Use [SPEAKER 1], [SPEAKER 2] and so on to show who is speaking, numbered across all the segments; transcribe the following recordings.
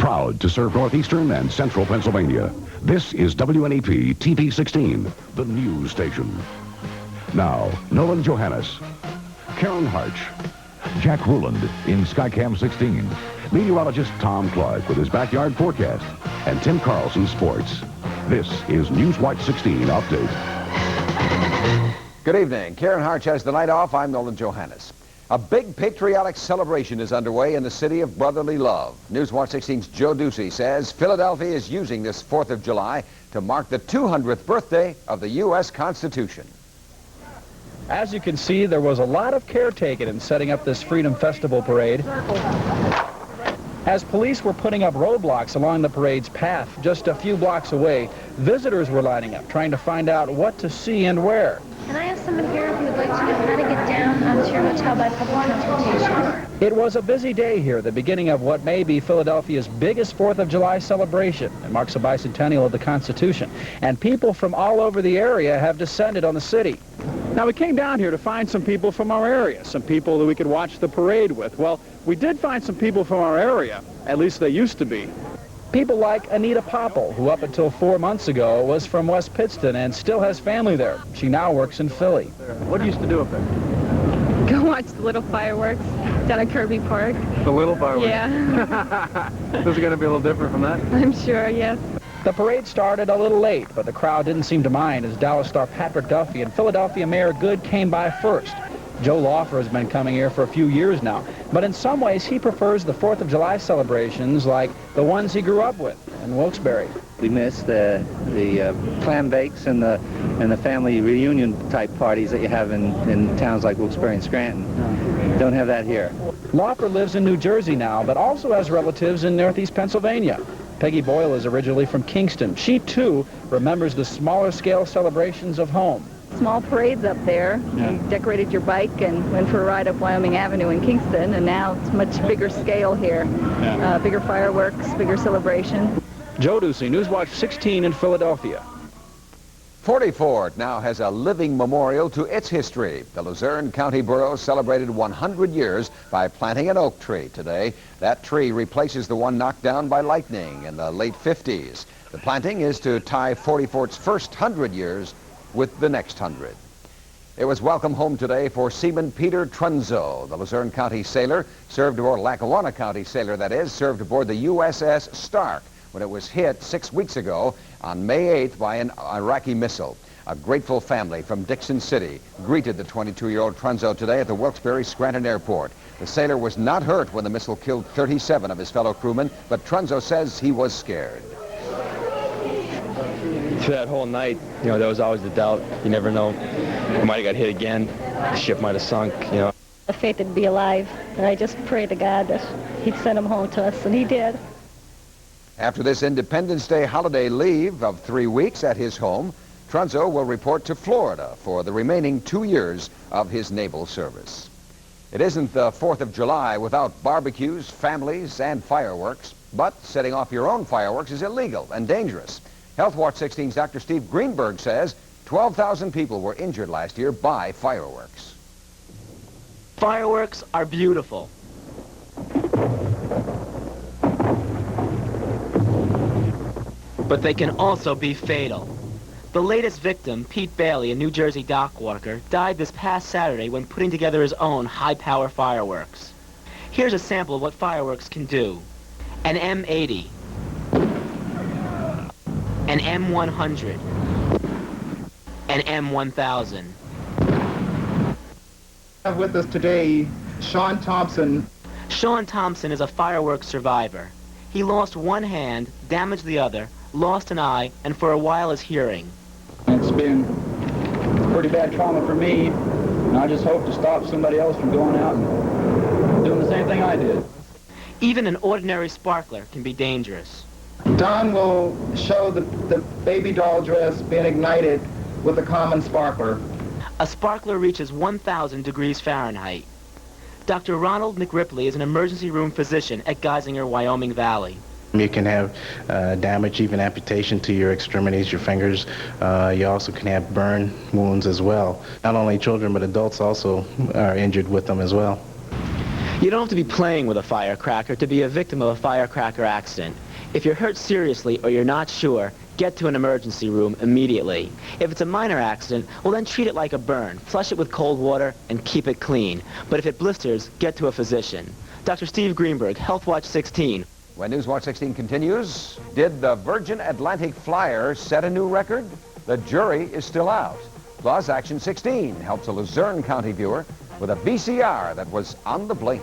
[SPEAKER 1] proud to serve northeastern and central Pennsylvania. This is WNEP TV 16, the news station. Now, Nolan Johannes, Karen Harch, Jack Ruland in Skycam 16, meteorologist Tom Clark with his backyard forecast, and Tim Carlson Sports. This is Newswatch 16 Update.
[SPEAKER 2] Good evening. Karen Harch has the night off. I'm Nolan Johannes. A big patriotic celebration is underway in the city of brotherly love. Newswatch 16's Joe Ducey says Philadelphia is using this 4th of July to mark the 200th birthday of the U.S. Constitution.
[SPEAKER 3] As you can see, there was a lot of care taken in setting up this Freedom Festival parade. As police were putting up roadblocks along the parade's path just a few blocks away, visitors were lining up, trying to find out what to see and where.
[SPEAKER 4] And I have someone here who would like to know how to get down onto your hotel by public transportation.
[SPEAKER 3] It was a busy day here, the beginning of what may be Philadelphia's biggest 4th of July celebration. It marks the bicentennial of the Constitution, and people from all over the area have descended on the city. Now, we came down here to find some people from our area, some people that we could watch the parade with. Well, we did find some people from our area, at least they used to be. People like Anita Popple, who up until 4 months ago was from West Pittston and still has family there. She now works in Philly. What do you used to do up there?
[SPEAKER 5] Go watch the little fireworks down at Kirby Park.
[SPEAKER 3] The little fireworks?
[SPEAKER 5] Yeah.
[SPEAKER 3] This is going to be a little different from that?
[SPEAKER 5] I'm sure, yes.
[SPEAKER 3] The parade started a little late, but the crowd didn't seem to mind as Dallas star Patrick Duffy and Philadelphia Mayor Good came by first. Joe Laufer has been coming here for a few years now, but in some ways he prefers the 4th of July celebrations like the ones he grew up with in Wilkes-Barre.
[SPEAKER 6] We miss the clam bakes and the family reunion type parties that you have in towns like Wilkes-Barre and Scranton. Don't have that here.
[SPEAKER 3] Laufer lives in New Jersey now, but also has relatives in northeast Pennsylvania. Peggy Boyle is originally from Kingston. She, too, remembers the smaller-scale celebrations of home.
[SPEAKER 5] Small parades up there.
[SPEAKER 3] Yeah.
[SPEAKER 5] You decorated your bike and went for a ride up Wyoming Avenue in Kingston, and now it's much bigger scale here.
[SPEAKER 3] Yeah.
[SPEAKER 5] Bigger fireworks, bigger celebration.
[SPEAKER 3] Joe Ducey, Newswatch 16 in Philadelphia.
[SPEAKER 2] 44 now has a living memorial to its history. The Luzerne County Borough celebrated 100 years by planting an oak tree today. That tree replaces the one knocked down by lightning in the late 50s. The planting is to tie 44's first 100 years with the next 100. It was welcome home today for Seaman Peter Trunzo, the Luzerne County sailor, served aboard Lackawanna County sailor, that is, served aboard the USS Stark when it was hit 6 weeks ago on May 8th by an Iraqi missile. A grateful family from Dixon City greeted the 22-year-old Trunzo today at the Wilkes-Barre Scranton Airport. The sailor was not hurt when the missile killed 37 of his fellow crewmen, but Trunzo says he was scared.
[SPEAKER 7] For that whole night, you know, there was always the doubt. You never know. We might have got hit again. The ship might have sunk, you know.
[SPEAKER 8] The faith to be alive, and I just pray to God that he'd send him home to us, and he did.
[SPEAKER 2] After this Independence Day holiday leave of 3 weeks at his home, Trunzo will report to Florida for the remaining 2 years of his naval service. It isn't the 4th of July without barbecues, families, and fireworks, but setting off your own fireworks is illegal and dangerous. Health Watch 16's Dr. Steve Greenberg says 12,000 people were injured last year by fireworks.
[SPEAKER 9] Fireworks are beautiful. But they can also be fatal. The latest victim, Pete Bailey, a New Jersey dock worker, died this past Saturday when putting together his own high-power fireworks. Here's a sample of what fireworks can do. An M80. An M100. An M1000.
[SPEAKER 10] I have with us today Sean Thompson.
[SPEAKER 9] Sean Thompson is a fireworks survivor. He lost one hand, damaged the other, lost an eye, and for a while his hearing.
[SPEAKER 3] It's been pretty bad trauma for me, and I just hope to stop somebody else from going out and doing the same thing I did.
[SPEAKER 9] Even an ordinary sparkler can be dangerous.
[SPEAKER 10] Don will show the baby doll dress being ignited with a common sparkler.
[SPEAKER 9] A sparkler reaches 1,000 degrees Fahrenheit. Dr. Ronald McRipley is an emergency room physician at Geisinger, Wyoming Valley.
[SPEAKER 6] You can have damage, even amputation to your extremities, your fingers. You also can have burn wounds as well. Not only children, but adults also are injured with them as well.
[SPEAKER 9] You don't have to be playing with a firecracker to be a victim of a firecracker accident. If you're hurt seriously or you're not sure, get to an emergency room immediately. If it's a minor accident, well then treat it like a burn. Flush it with cold water and keep it clean. But if it blisters, get to a physician. Dr. Steve Greenberg, Health Watch 16.
[SPEAKER 2] When Newswatch 16 continues, did the Virgin Atlantic Flyer set a new record? The jury is still out. Plus, Action 16 helps a Luzerne County viewer with a VCR that was on the blink.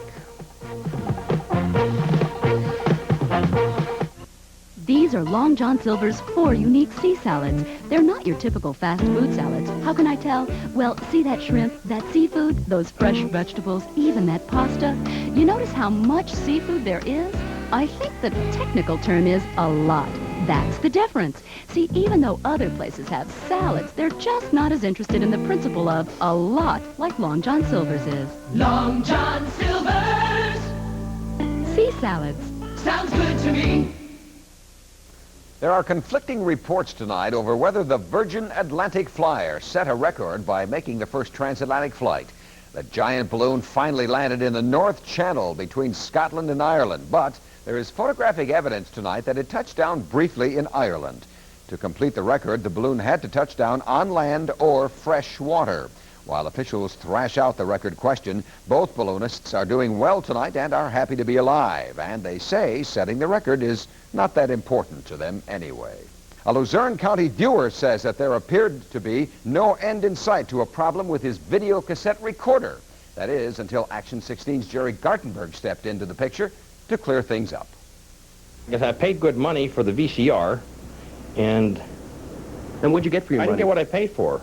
[SPEAKER 11] These are Long John Silver's 4 unique sea salads. They're not your typical fast food salads. How can I tell? Well, see that shrimp, that seafood, those fresh vegetables, even that pasta? You notice how much seafood there is? I think the technical term is a lot. That's the difference. See, even though other places have salads, they're just not as interested in the principle of a lot like Long John Silver's is.
[SPEAKER 12] Long John Silver's
[SPEAKER 11] Sea salads.
[SPEAKER 12] Sounds good to me.
[SPEAKER 2] There are conflicting reports tonight over whether the Virgin Atlantic Flyer set a record by making the first transatlantic flight. The giant balloon finally landed in the North Channel between Scotland and Ireland, but there is photographic evidence tonight that it touched down briefly in Ireland. To complete the record, the balloon had to touch down on land or fresh water. While officials thrash out the record question, both balloonists are doing well tonight and are happy to be alive. And they say setting the record is not that important to them anyway. A Luzerne County viewer says that there appeared to be no end in sight to a problem with his video cassette recorder. That is, until Action 16's Jerry Gartenberg stepped into the picture to clear things up.
[SPEAKER 13] Because I paid good money for the VCR, and
[SPEAKER 14] what'd you get for your money?
[SPEAKER 13] I didn't get what I paid for.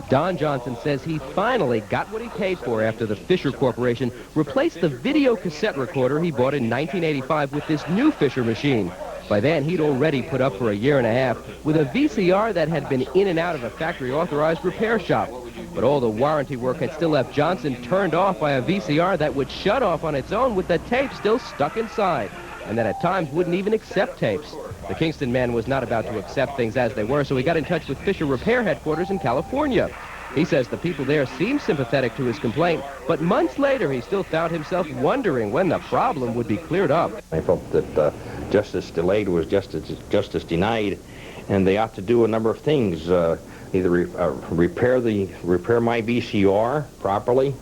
[SPEAKER 14] Don Johnson says he finally got what he paid for after the Fisher Corporation replaced the video cassette recorder he bought in 1985 with this new Fisher machine. By then, he'd already put up for a year and a half with a VCR that had been in and out of a factory-authorized repair shop. But all the warranty work had still left Johnson turned off by a VCR that would shut off on its own with the tape still stuck inside, and that at times wouldn't even accept tapes. The Kingston man was not about to accept things as they were, so he got in touch with Fisher Repair Headquarters in California. He says the people there seemed sympathetic to his complaint, but months later he still found himself wondering when the problem would be cleared up.
[SPEAKER 13] I felt that justice delayed was justice denied, and they ought to do a number of things. Either repair my VCR properly,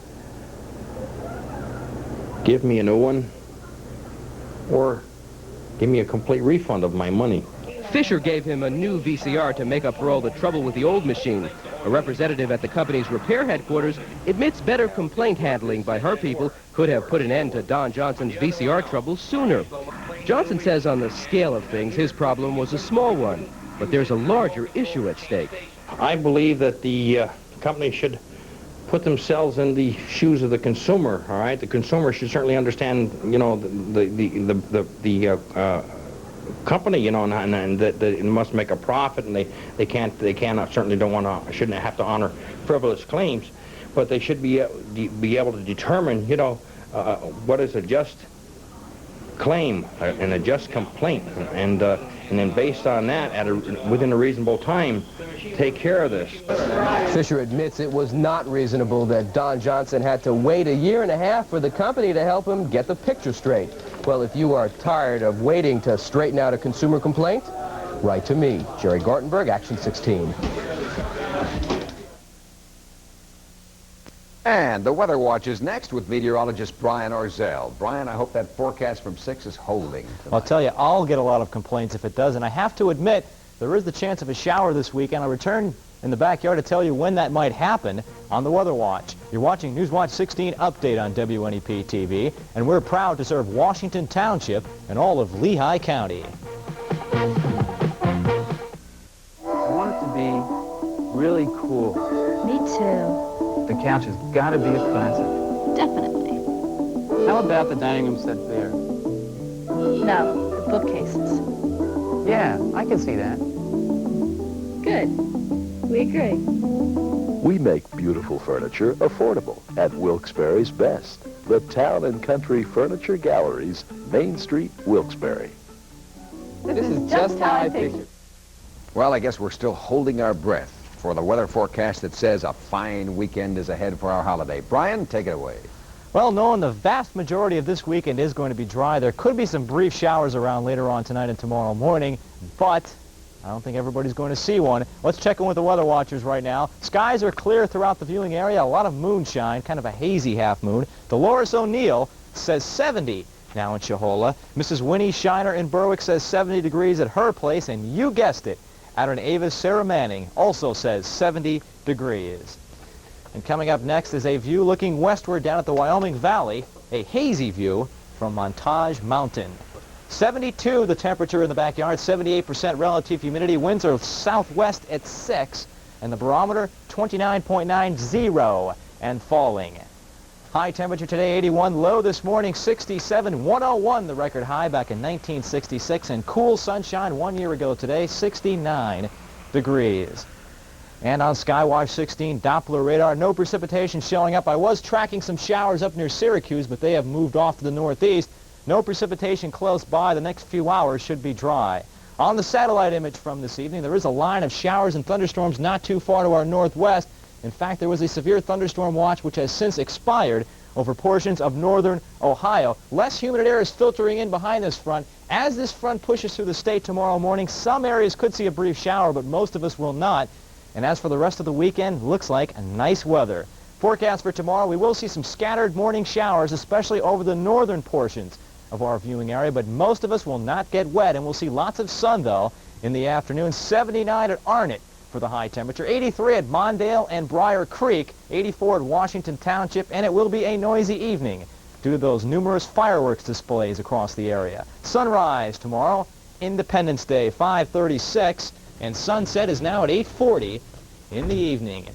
[SPEAKER 13] give me a new one, or give me a complete refund of my money.
[SPEAKER 14] Fisher gave him a new VCR to make up for all the trouble with the old machine. A representative at the company's repair headquarters admits better complaint handling by her people could have put an end to Don Johnson's VCR troubles sooner. Johnson says on the scale of things, his problem was a small one, but there's a larger issue at stake.
[SPEAKER 13] I believe that the company should put themselves in the shoes of the consumer, all right? The consumer should certainly understand, you know, the company, you know, and that it must make a profit, and they cannot, certainly don't want to, shouldn't have to honor frivolous claims, but they should be able to determine, you know, what is a just claim and a just complaint, and then based on that, within a reasonable time, take care of this.
[SPEAKER 14] Fisher admits it was not reasonable that Don Johnson had to wait a year and a half for the company to help him get the picture straight. Well, if you are tired of waiting to straighten out a consumer complaint, write to me, Jerry Gartenberg, Action 16.
[SPEAKER 2] And the Weather Watch is next with meteorologist Brian Orzel. Brian, I hope that forecast from 6 is holding tonight.
[SPEAKER 15] I'll tell you, I'll get a lot of complaints if it doesn't. I have to admit, there is the chance of a shower this weekend. I'll return in the backyard to tell you when that might happen on the Weather Watch. You're watching Newswatch 16 Update on WNEP TV, and we're proud to serve Washington Township and all of Lehigh County.
[SPEAKER 3] I want it to be really cool.
[SPEAKER 8] Me too.
[SPEAKER 3] The couch has got to be a classic.
[SPEAKER 8] Definitely.
[SPEAKER 3] How about the dining room set there?
[SPEAKER 8] No, the bookcases.
[SPEAKER 3] Yeah, I can see that.
[SPEAKER 8] Good. We agree.
[SPEAKER 16] We make beautiful furniture affordable at Wilkes-Barre's Best. The Town and Country Furniture Galleries, Main Street, Wilkes-Barre.
[SPEAKER 3] This is just how I pictured.
[SPEAKER 2] Well, I guess we're still holding our breath for the weather forecast that says a fine weekend is ahead for our holiday. Brian, take it away.
[SPEAKER 15] Well, Nolan, the vast majority of this weekend is going to be dry. There could be some brief showers around later on tonight and tomorrow morning, but I don't think everybody's going to see one. Let's check in with the weather watchers right now. Skies are clear throughout the viewing area. A lot of moonshine, kind of a hazy half moon. Dolores O'Neill says 70 now in Chehola. Mrs. Winnie Shiner in Berwick says 70 degrees at her place, and you guessed it, out in Ava, Sarah Manning also says 70 degrees. And coming up next is a view looking westward down at the Wyoming Valley, a hazy view from Montage Mountain. 72 the temperature in the backyard, 78% relative humidity, winds are southwest at 6, and the barometer 29.90 and falling. High temperature today 81, low this morning 67, 101 the record high back in 1966, and cool sunshine 1 year ago today, 69 degrees. And on Skywatch 16 Doppler radar, no precipitation showing up. I was tracking some showers up near Syracuse, but they have moved off to the northeast. No precipitation close by. The next few hours should be dry. On the satellite image from this evening, there is a line of showers and thunderstorms not too far to our northwest. In fact, there was a severe thunderstorm watch which has since expired over portions of northern Ohio. Less humid air is filtering in behind this front. As this front pushes through the state tomorrow morning, some areas could see a brief shower, but most of us will not. And as for the rest of the weekend, looks like nice weather. Forecast for tomorrow, we will see some scattered morning showers, especially over the northern portions of our viewing area, but most of us will not get wet, and we'll see lots of sun, though, in the afternoon. 79 at Arnott for the high temperature, 83 at Mondale and Briar Creek, 84 at Washington Township, and it will be a noisy evening due to those numerous fireworks displays across the area. Sunrise tomorrow, Independence Day, 5:36. And sunset is now at 8:40 in the evening.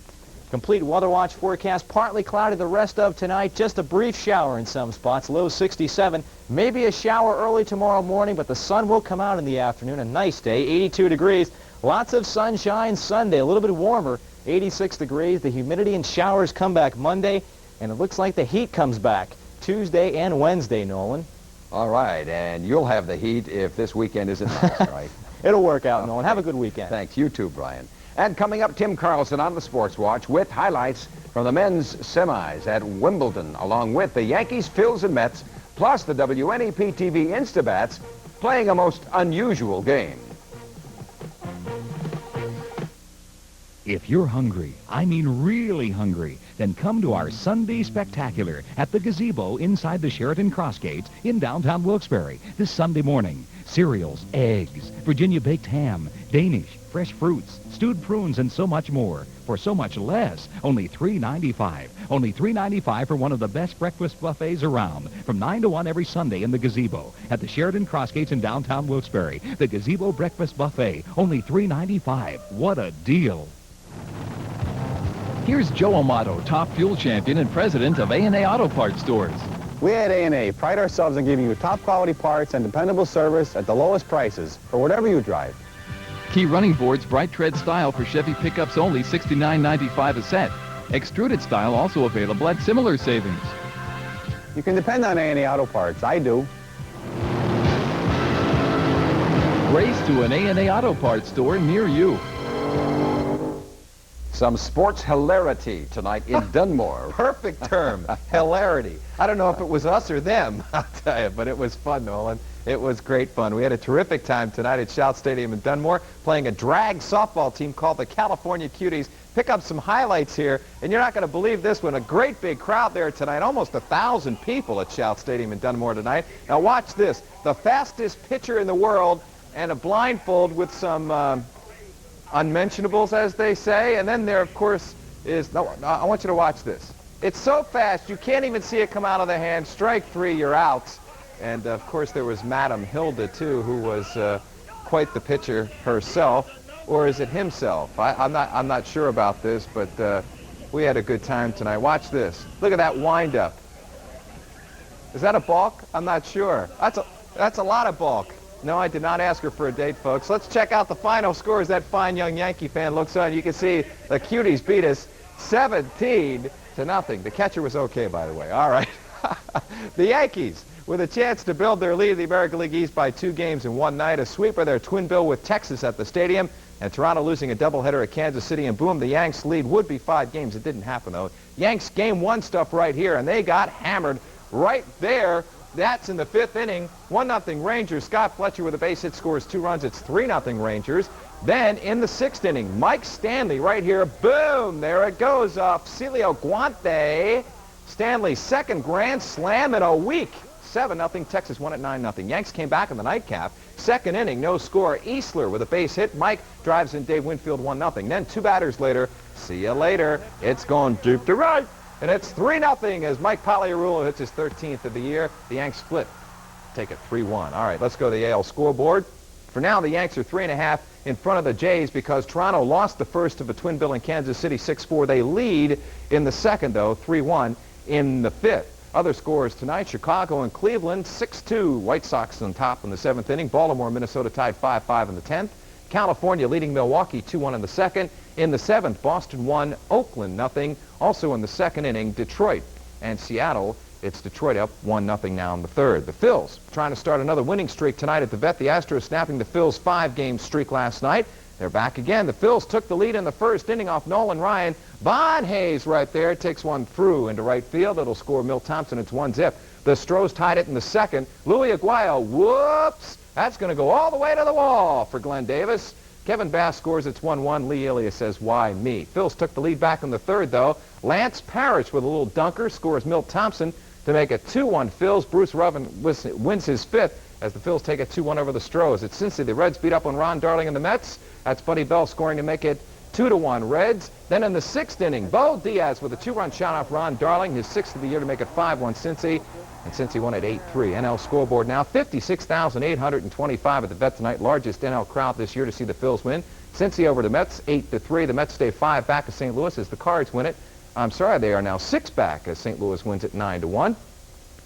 [SPEAKER 15] Complete weather watch forecast, partly cloudy the rest of tonight, just a brief shower in some spots, low 67. Maybe a shower early tomorrow morning, but the sun will come out in the afternoon. A nice day, 82 degrees. Lots of sunshine Sunday, a little bit warmer, 86 degrees. The humidity and showers come back Monday, and it looks like the heat comes back Tuesday and Wednesday, Nolan.
[SPEAKER 2] All right, and you'll have the heat if this weekend isn't nice, right?
[SPEAKER 15] It'll work out, Nolan. Have a good weekend.
[SPEAKER 2] Thanks. You too, Brian. And coming up, Tim Carlson on the Sports Watch with highlights from the men's semis at Wimbledon, along with the Yankees, Phils, and Mets, plus the WNEP TV Instabats playing a most unusual game.
[SPEAKER 17] If you're hungry, I mean really hungry, then come to our Sunday Spectacular at the Gazebo inside the Sheraton Crossgates in downtown Wilkes-Barre this Sunday morning. Cereals, eggs, Virginia baked ham, Danish, fresh fruits, stewed prunes, and so much more. For so much less, only $3.95. Only $3.95 for one of the best breakfast buffets around. From 9 to 1 every Sunday in the Gazebo at the Sheraton Crossgates in downtown Wilkes-Barre. The Gazebo Breakfast Buffet, only $3.95. What a deal.
[SPEAKER 18] Here's Joe Amato, top fuel champion and president of A&A Auto Parts Stores.
[SPEAKER 19] We at A&A pride ourselves on giving you top quality parts and dependable service at the lowest prices for whatever you drive.
[SPEAKER 18] Key running boards, bright tread style for Chevy pickups only $69.95 a set. Extruded style also available at similar savings.
[SPEAKER 19] You can depend on A&A Auto Parts. I do.
[SPEAKER 18] Race to an A&A Auto Parts store near you.
[SPEAKER 2] Some sports hilarity tonight in Dunmore.
[SPEAKER 20] Perfect term, hilarity. I don't know if it was us or them, I'll tell you, but it was fun, Nolan. It was great fun. We had a terrific time tonight at Shout Stadium in Dunmore, playing a drag softball team called the California Cuties. Pick up some highlights here, and you're not going to believe this one. A great big crowd there tonight, almost 1,000 people at Shout Stadium in Dunmore tonight. Now watch this, the fastest pitcher in the world, and a blindfold with some unmentionables, as they say, and then there, of course, is, no, I want you to watch this. It's so fast, you can't even see it come out of the hand. Strike three, you're out. And, of course, there was Madam Hilda, too, who was quite the pitcher herself. Or is it himself? I'm not sure about this, but we had a good time tonight. Watch this. Look at that wind-up. Is that a balk? I'm not sure. That's a lot of balk. No, I did not ask her for a date, folks. Let's check out the final scores. That fine young Yankee fan looks on. You can see the Cuties beat us 17-0. The catcher was okay, by the way. All right. The Yankees with a chance to build their lead in the American League East by 2 games in one night. A sweep of their twin bill with Texas at the stadium, and Toronto losing a doubleheader at Kansas City, and boom, the Yanks lead would be 5 games. It didn't happen, though. Yanks game 1 stuff right here, and they got hammered right there. That's in the 5th inning. 1-0 Rangers. Scott Fletcher with a base hit scores 2 runs. It's 3-0 Rangers. Then in the 6th inning, Mike Stanley right here. Boom! There it goes off Celio Guante. Stanley's 2nd grand slam in a week. 7-0. Texas won at 9-0. Yanks came back in the nightcap. 2nd inning, no score. Easler with a base hit. Mike drives in Dave Winfield 1-0. Then 2 batters later, see you later. It's going deep to right. And it's 3-0 as Mike Pagliarulo hits his 13th of the year. The Yanks split. Take it 3-1. All right, let's go to the AL scoreboard. For now, the Yanks are 3.5 in front of the Jays because Toronto lost the first of a twin bill in Kansas City 6-4. They lead in the 2nd, though, 3-1 in the 5th. Other scores tonight, Chicago and Cleveland, 6-2. White Sox on top in the 7th inning. Baltimore, Minnesota tied 5-5 in the 10th. California leading Milwaukee 2-1 in the 2nd. In the 7th, Boston won, Oakland 0. Also in the 2nd inning, Detroit and Seattle. It's Detroit up 1-0 now in the 3rd. The Phils trying to start another winning streak tonight at the Vet. The Astros snapping the Phils' 5-game streak last night. They're back again. The Phils took the lead in the 1st inning off Nolan Ryan. Bon Hayes right there takes one through into right field. It'll score Milt Thompson. It's 1-0. The Stros tied it in the 2nd. Louis Aguayo, whoops! That's going to go all the way to the wall for Glenn Davis. Kevin Bass scores. It's 1-1. Lee Elias says, why me? Phils took the lead back in the 3rd, though. Lance Parrish with a little dunker scores Milt Thompson to make it 2-1 Phils. Bruce Rubin wins his 5th as the Phils take it 2-1 over the Stros. At Cincy, the Reds beat up on Ron Darling and the Mets. That's Buddy Bell scoring to make it 2-1 Reds. Then in the 6th inning, Bo Diaz with a 2-run shot off Ron Darling, his 6th of the year to make it 5-1 Cincy. And Cincy won at 8-3. NL scoreboard now, 56,825 at the Vet tonight. Largest NL crowd this year to see the Phils win. Cincy over the Mets, 8-3. The Mets stay 5 back of St. Louis as the Cards win it. I'm sorry, they are now 6 back as St. Louis wins it 9-1.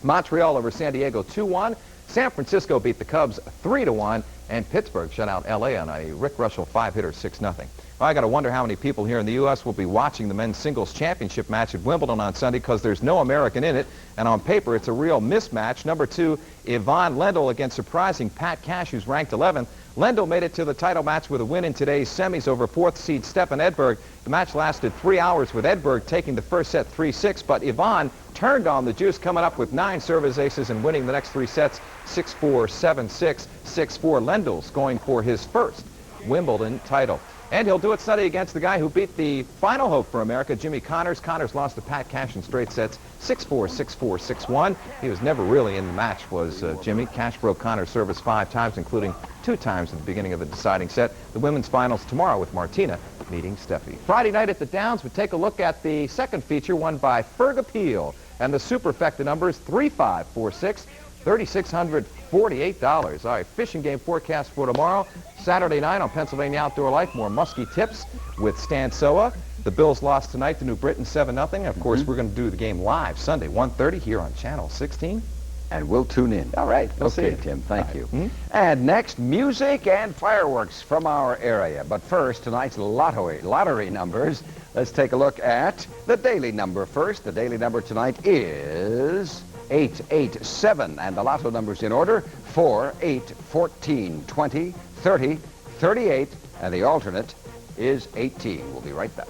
[SPEAKER 20] Montreal over San Diego 2-1. San Francisco beat the Cubs 3-1. And Pittsburgh shut out L.A. on a Rick Russell 5-hitter 6-0. Well, I got to wonder how many people here in the U.S. will be watching the men's singles championship match at Wimbledon on Sunday because there's no American in it, and on paper it's a real mismatch. Number 2, Yvonne Lendl against surprising Pat Cash, who's ranked 11th. Lendl made it to the title match with a win in today's semis over 4th seed Stefan Edberg. The match lasted 3 hours with Edberg taking the first set 3-6, but Yvonne turned on the juice, coming up with 9 service aces and winning the next 3 sets 6-4, 7-6, 6-4. Lendl's going for his first Wimbledon title. And he'll do it Sunday against the guy who beat the final hope for America, Jimmy Connors. Connors lost to Pat Cash in straight sets, 6-4, 6-4, 6-1. He was never really in the match, was Jimmy. Cash broke Connors' service 5 times, including 2 times at the beginning of the deciding set. The women's finals tomorrow with Martina meeting Steffi. Friday night at the Downs, we take a look at the second feature, won by Ferg Appeal. And the superfecta numbers, 3-5-4-6. $3,648. All right, fishing game forecast for tomorrow. Saturday night on Pennsylvania Outdoor Life, more musky tips with Stan Soa. The Bills lost tonight to New Britain 7-0. Of course, we're going to do the game live Sunday, 1:30 here on Channel 16.
[SPEAKER 2] And we'll tune in.
[SPEAKER 20] All right.
[SPEAKER 2] Okay, Tim, thank you. And next, music and fireworks from our area. But first, tonight's lottery numbers. Let's take a look at the daily number first. The daily number tonight is 887, and the lotto numbers in order: 4, 8, 14, 20, 30, 38, and the alternate is 18. We'll be right back.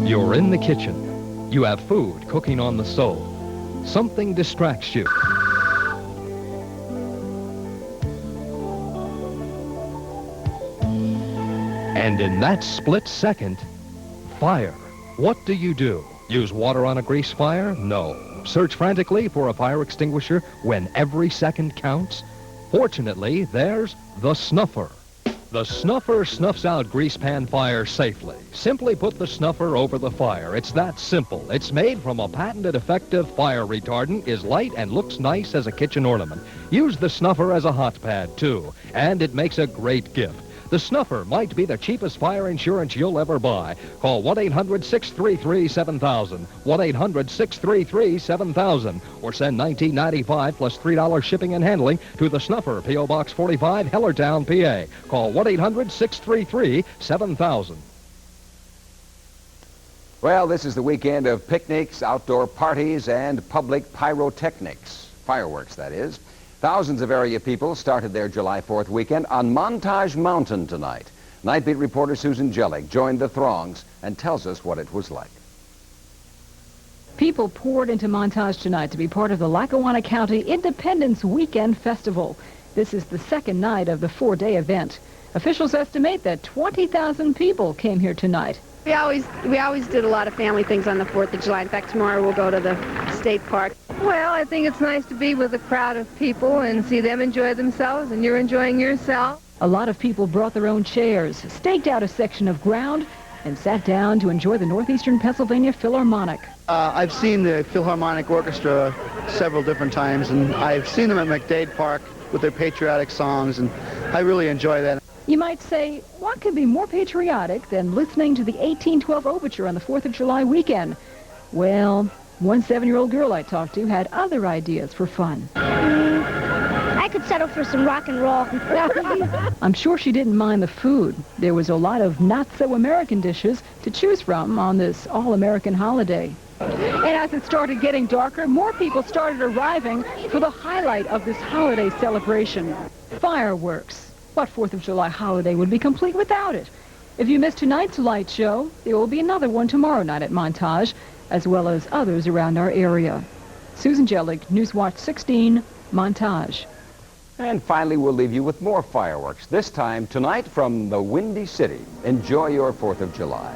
[SPEAKER 17] You're in the kitchen. You have food cooking on the stove. Something distracts you. And in that split second, fire. What do? Use water on a grease fire? No. Search frantically for a fire extinguisher when every second counts? Fortunately, there's the snuffer. The snuffer snuffs out grease pan fire safely. Simply put the snuffer over the fire. It's that simple. It's made from a patented effective fire retardant, is light and looks nice as a kitchen ornament. Use the snuffer as a hot pad, too, and it makes a great gift. The snuffer might be the cheapest fire insurance you'll ever buy. Call 1-800-633-7000, 1-800-633-7000, or send $19.95 plus $3 shipping and handling to the snuffer, P.O. Box 45, Hellertown, PA. Call 1-800-633-7000.
[SPEAKER 2] Well, this is the weekend of picnics, outdoor parties, and public pyrotechnics. Fireworks, that is. Thousands of area people started their July 4th weekend on Montage Mountain tonight. Nightbeat reporter Susan Jellick joined the throngs and tells us what it was like.
[SPEAKER 21] People poured into Montage tonight to be part of the Lackawanna County Independence Weekend Festival. This is the second night of the 4-day event. Officials estimate that 20,000 people came here tonight.
[SPEAKER 22] We always did a lot of family things on the 4th of July. In fact, tomorrow we'll go to the state park.
[SPEAKER 23] Well, I think it's nice to be with a crowd of people and see them enjoy themselves, and you're enjoying yourself.
[SPEAKER 21] A lot of people brought their own chairs, staked out a section of ground, and sat down to enjoy the Northeastern Pennsylvania Philharmonic.
[SPEAKER 24] I've seen the Philharmonic Orchestra several different times, and I've seen them at McDade Park with their patriotic songs, and I really enjoy that.
[SPEAKER 21] You might say, what could be more patriotic than listening to the 1812 Overture on the 4th of July weekend? Well, one 7-year-old girl I talked to had other ideas for fun.
[SPEAKER 8] I could settle for some rock and roll.
[SPEAKER 21] I'm sure she didn't mind the food. There was a lot of not-so-American dishes to choose from on this all-American holiday. And as it started getting darker, more people started arriving for the highlight of this holiday celebration, fireworks. What 4th of July holiday would be complete without it? If you missed tonight's light show, there will be another one tomorrow night at Montage, as well as others around our area. Susan Jellick, Newswatch 16, Montage.
[SPEAKER 2] And finally, we'll leave you with more fireworks, this time tonight from the Windy City. Enjoy your 4th of July.